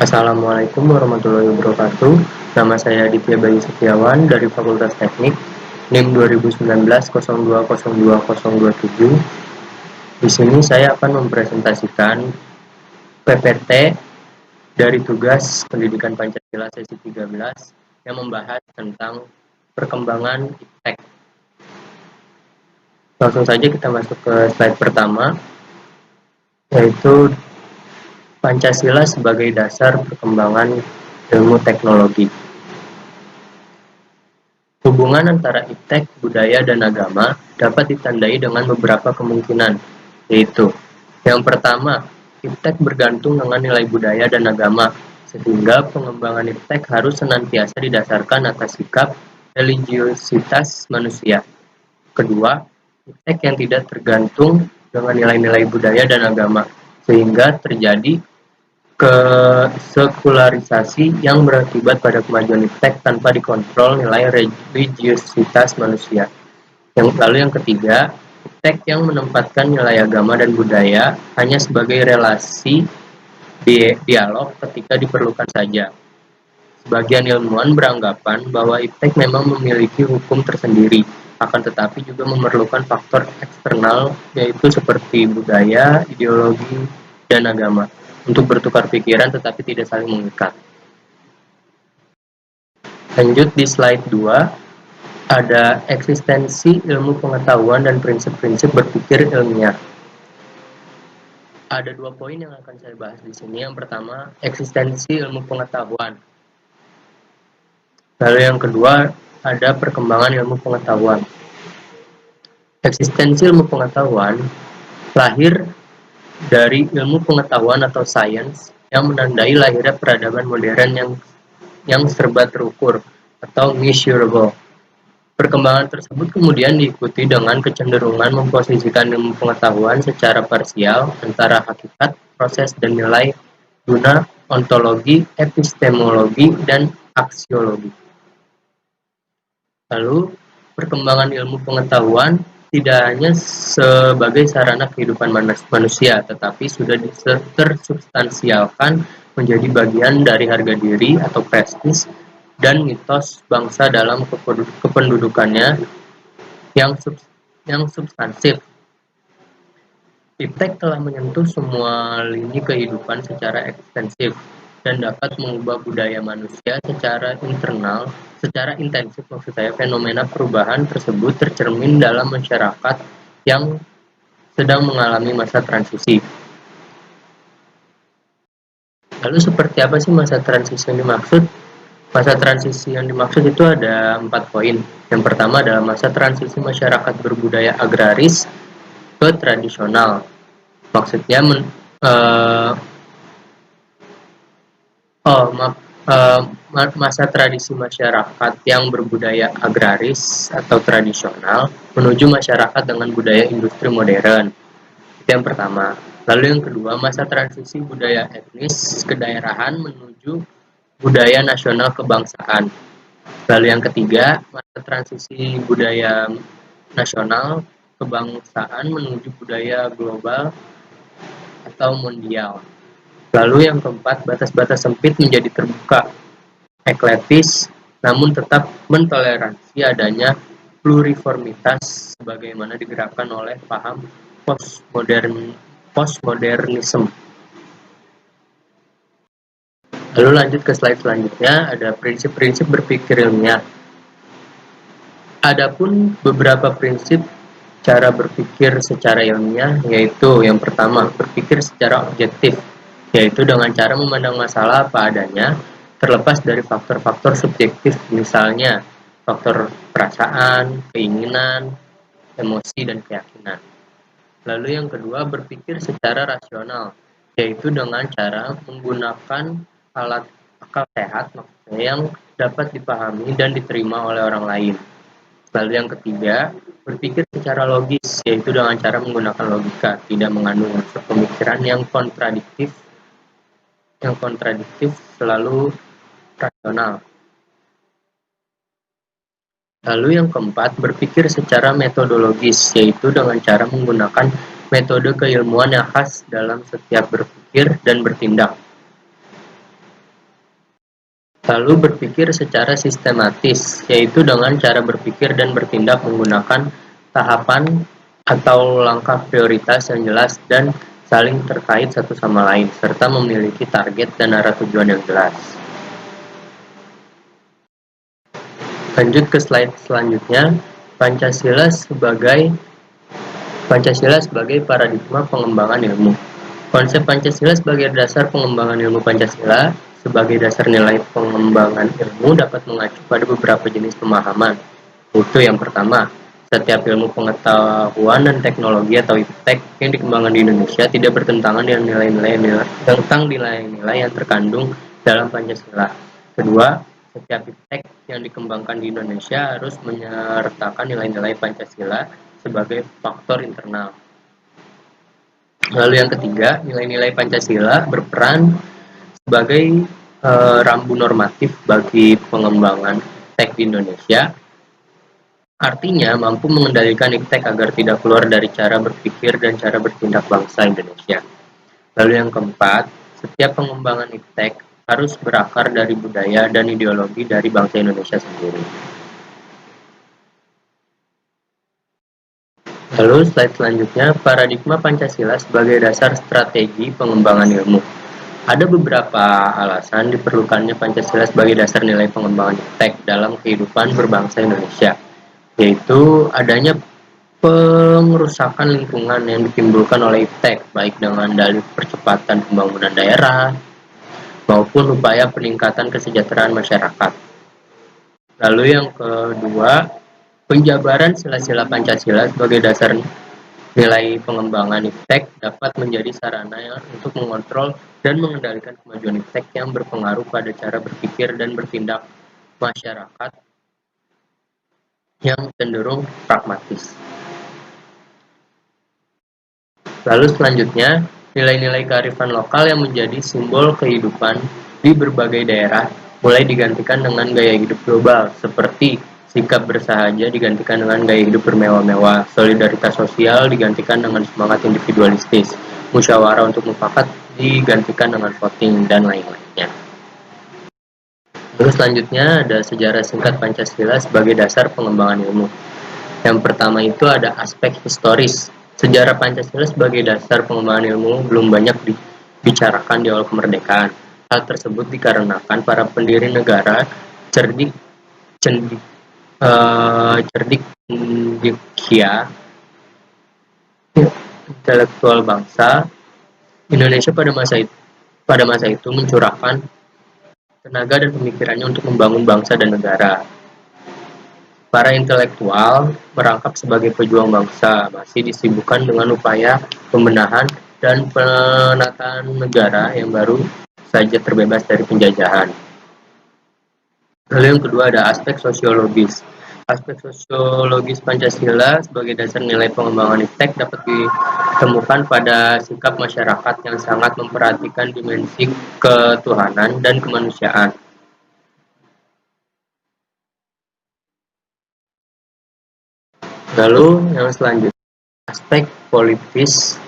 Assalamualaikum warahmatullahi wabarakatuh. Nama saya Aditya Bayu Setiawan dari Fakultas Teknik, NIM 2019-020227. Di sini saya akan mempresentasikan PPT dari tugas Pendidikan Pancasila sesi 13 yang membahas tentang perkembangan IPTEK. Langsung saja kita masuk ke slide pertama, yaitu Pancasila sebagai dasar perkembangan ilmu teknologi. Hubungan antara IPTEK, budaya, dan agama dapat ditandai dengan beberapa kemungkinan, yaitu yang pertama, IPTEK bergantung dengan nilai budaya dan agama, sehingga pengembangan IPTEK harus senantiasa didasarkan atas sikap religiositas manusia. Kedua, IPTEK yang tidak tergantung dengan nilai-nilai budaya dan agama, sehingga terjadi kesekularisasi yang berakibat pada kemajuan IPTEK tanpa dikontrol nilai religiositas manusia. Lalu yang ketiga, IPTEK yang menempatkan nilai agama dan budaya hanya sebagai relasi dialog ketika diperlukan saja. Sebagian ilmuwan beranggapan bahwa IPTEK memang memiliki hukum tersendiri, akan tetapi juga memerlukan faktor eksternal, yaitu seperti budaya, ideologi, dan agama, untuk bertukar pikiran tetapi tidak saling mengikat. Lanjut di slide 2, ada eksistensi ilmu pengetahuan dan prinsip-prinsip berpikir ilmiah. Ada 2 poin yang akan saya bahas di sini. Yang pertama, eksistensi ilmu pengetahuan. Lalu yang kedua, ada perkembangan ilmu pengetahuan. Eksistensi ilmu pengetahuan lahir dari ilmu pengetahuan atau sains yang menandai lahirnya peradaban modern yang serba terukur atau measurable. Perkembangan tersebut kemudian diikuti dengan kecenderungan memposisikan ilmu pengetahuan secara parsial antara hakikat, proses, dan nilai guna ontologi, epistemologi, dan aksiologi. Lalu, perkembangan ilmu pengetahuan tidak hanya sebagai sarana kehidupan manusia, tetapi sudah tersubstansialkan menjadi bagian dari harga diri atau prestis dan mitos bangsa dalam kependudukannya yang substansif. IPTEK telah menyentuh semua lini kehidupan secara ekstensif dan dapat mengubah budaya manusia secara intensif. Maksud saya, fenomena perubahan tersebut tercermin dalam masyarakat yang sedang mengalami masa transisi. Lalu seperti apa sih masa transisi yang dimaksud? Masa transisi yang dimaksud itu ada 4 poin. Yang pertama adalah masa transisi masyarakat berbudaya agraris ke tradisional. Maksudnya masa tradisi masyarakat yang berbudaya agraris atau tradisional menuju masyarakat dengan budaya industri modern. Itu yang pertama. Lalu yang kedua, masa transisi budaya etnis kedaerahan menuju budaya nasional kebangsaan. Lalu yang ketiga, masa transisi budaya nasional kebangsaan menuju budaya global atau mondial. Lalu yang keempat, batas-batas sempit menjadi terbuka, eklektis, namun tetap mentoleransi adanya pluriformitas sebagaimana digerakkan oleh paham postmodernisme. Lalu lanjut ke slide selanjutnya, ada prinsip-prinsip berpikir ilmiah. Adapun beberapa prinsip cara berpikir secara ilmiah, yaitu yang pertama, berpikir secara objektif, yaitu dengan cara memandang masalah apa adanya, terlepas dari faktor-faktor subjektif, misalnya faktor perasaan, keinginan, emosi, dan keyakinan. Lalu yang kedua, berpikir secara rasional, yaitu dengan cara menggunakan alat akal sehat yang dapat dipahami dan diterima oleh orang lain. Lalu yang ketiga, berpikir secara logis, yaitu dengan cara menggunakan logika, tidak mengandung unsur pemikiran yang kontradiktif, selalu rasional. Lalu yang keempat, berpikir secara metodologis, yaitu dengan cara menggunakan metode keilmuan yang khas dalam setiap berpikir dan bertindak. Lalu berpikir secara sistematis, yaitu dengan cara berpikir dan bertindak menggunakan tahapan atau langkah prioritas yang jelas dan saling terkait satu sama lain, serta memiliki target dan arah tujuan yang jelas. Lanjut ke slide selanjutnya, Pancasila sebagai paradigma pengembangan ilmu. Konsep Pancasila sebagai dasar pengembangan ilmu Pancasila sebagai dasar nilai pengembangan ilmu dapat mengacu pada beberapa jenis pemahaman. Itu yang pertama, setiap ilmu pengetahuan dan teknologi atau iptek yang dikembangkan di Indonesia tidak bertentangan dengan nilai-nilai yang terkandung dalam Pancasila. Kedua, setiap iptek yang dikembangkan di Indonesia harus menyertakan nilai-nilai Pancasila sebagai faktor internal. Lalu yang ketiga, nilai-nilai Pancasila berperan sebagai rambu normatif bagi pengembangan iptek di Indonesia. Artinya, mampu mengendalikan iptek agar tidak keluar dari cara berpikir dan cara bertindak bangsa Indonesia. Lalu yang keempat, setiap pengembangan iptek harus berakar dari budaya dan ideologi dari bangsa Indonesia sendiri. Lalu slide selanjutnya, paradigma Pancasila sebagai dasar strategi pengembangan ilmu. Ada beberapa alasan diperlukannya Pancasila sebagai dasar nilai pengembangan iptek dalam kehidupan berbangsa Indonesia, yaitu adanya pengerusakan lingkungan yang ditimbulkan oleh iptek, baik dengan dalih percepatan pembangunan daerah maupun upaya peningkatan kesejahteraan masyarakat. Lalu yang kedua, penjabaran sila-sila Pancasila sebagai dasar nilai pengembangan iptek dapat menjadi sarana untuk mengontrol dan mengendalikan kemajuan iptek yang berpengaruh pada cara berpikir dan bertindak masyarakat yang cenderung pragmatis. Lalu selanjutnya, nilai-nilai kearifan lokal yang menjadi simbol kehidupan di berbagai daerah mulai digantikan dengan gaya hidup global, seperti sikap bersahaja digantikan dengan gaya hidup bermewah-mewah, solidaritas sosial digantikan dengan semangat individualistis, musyawarah untuk mufakat digantikan dengan voting, dan lain-lainnya. Terus selanjutnya ada sejarah singkat Pancasila sebagai dasar pengembangan ilmu. Yang pertama itu ada aspek historis. Sejarah Pancasila sebagai dasar pengembangan ilmu belum banyak dibicarakan di awal kemerdekaan. Hal tersebut dikarenakan para pendiri negara cerdik cendekia intelektual bangsa Indonesia pada masa itu mencurahkan tenaga dan pemikirannya untuk membangun bangsa dan negara. Para intelektual merangkap sebagai pejuang bangsa, masih disibukkan dengan upaya pembenahan dan penataan negara yang baru saja terbebas dari penjajahan. Lalu yang kedua ada aspek sosiologis. Aspek sosiologis Pancasila sebagai dasar nilai pengembangan iptek dapat ditemukan pada sikap masyarakat yang sangat memperhatikan dimensi ketuhanan dan kemanusiaan. Lalu yang selanjutnya, aspek politis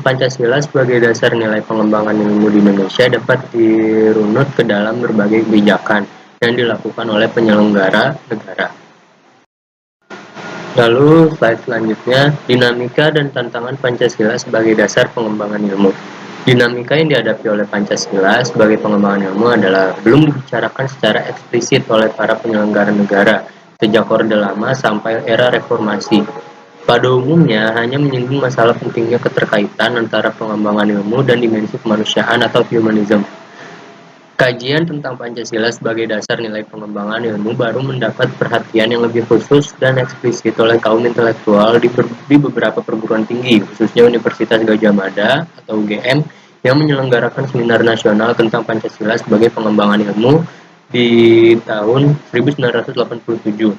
Pancasila sebagai dasar nilai pengembangan ilmu di Indonesia dapat dirunut ke dalam berbagai kebijakan yang dilakukan oleh penyelenggara negara. Lalu slide selanjutnya, dinamika dan tantangan Pancasila sebagai dasar pengembangan ilmu. Dinamika yang dihadapi oleh Pancasila sebagai pengembangan ilmu adalah belum dibicarakan secara eksplisit oleh para penyelenggara negara sejak Orde Lama sampai era reformasi. Pada umumnya hanya menyinggung masalah pentingnya keterkaitan antara pengembangan ilmu dan dimensi kemanusiaan atau humanism. Kajian tentang Pancasila sebagai dasar nilai pengembangan ilmu baru mendapat perhatian yang lebih khusus dan eksplisit oleh kaum intelektual di beberapa perguruan tinggi, khususnya Universitas Gadjah Mada atau UGM, yang menyelenggarakan seminar nasional tentang Pancasila sebagai pengembangan ilmu di tahun 1987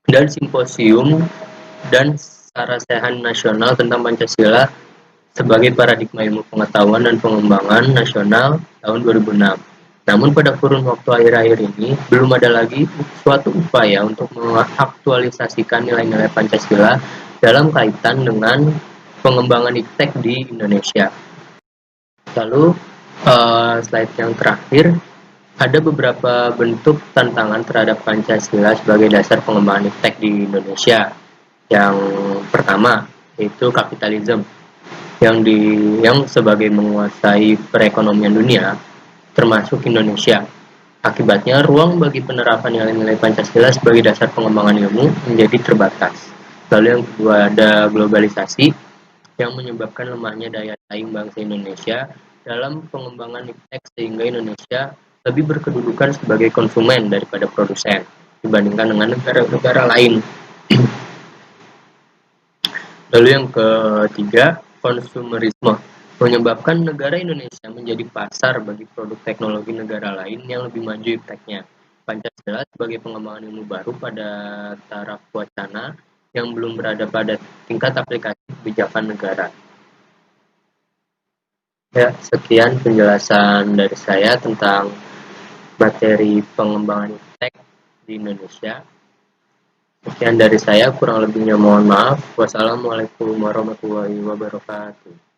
dan simposium dan sarasehan nasional tentang Pancasila sebagai paradigma ilmu pengetahuan dan pengembangan nasional tahun 2006. Namun pada kurun waktu akhir-akhir ini belum ada lagi suatu upaya untuk mengaktualisasikan nilai-nilai Pancasila dalam kaitan dengan pengembangan iptek di Indonesia. Lalu slide yang terakhir, Ada beberapa bentuk tantangan terhadap Pancasila sebagai dasar pengembangan iptek di Indonesia. Yang pertama yaitu kapitalisme yang sebagai menguasai perekonomian dunia, termasuk Indonesia. Akibatnya, ruang bagi penerapan nilai-nilai Pancasila sebagai dasar pengembangan ilmu menjadi terbatas. Lalu yang kedua ada globalisasi yang menyebabkan lemahnya daya saing bangsa Indonesia dalam pengembangan iptek sehingga Indonesia lebih berkedudukan sebagai konsumen daripada produsen dibandingkan dengan negara-negara lain. Lalu yang ketiga, konsumerisme menyebabkan negara Indonesia menjadi pasar bagi produk teknologi negara lain yang lebih maju ipteknya. Pancasila sebagai pengembangan ilmu baru pada taraf wacana yang belum berada pada tingkat aplikasi kebijakan negara. Ya, sekian penjelasan dari saya tentang materi pengembangan iptek di Indonesia. Sekian dari saya, kurang lebihnya mohon maaf. Wassalamualaikum warahmatullahi wabarakatuh.